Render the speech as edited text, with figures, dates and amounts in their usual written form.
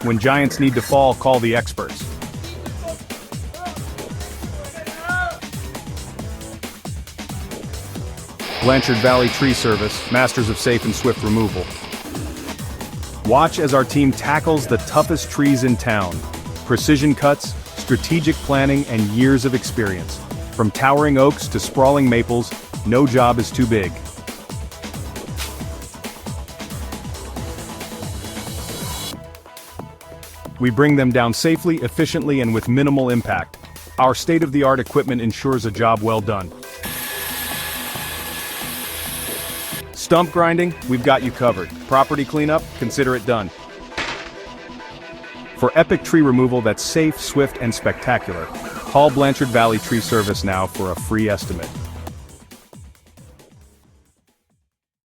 When giants need to fall, call the experts. Blanchard Valley Tree Service, masters of safe and swift removal. Watch as our team tackles the toughest trees in town. Precision cuts, strategic planning, and years of experience. From towering oaks to sprawling maples, no job is too big. We bring them down safely, efficiently, and with minimal impact. Our state-of-the-art equipment ensures a job well done. Stump grinding, we've got you covered. Property cleanup, consider it done. For epic tree removal that's safe, swift, and spectacular, call Blanchard Valley Tree Service now for a free estimate.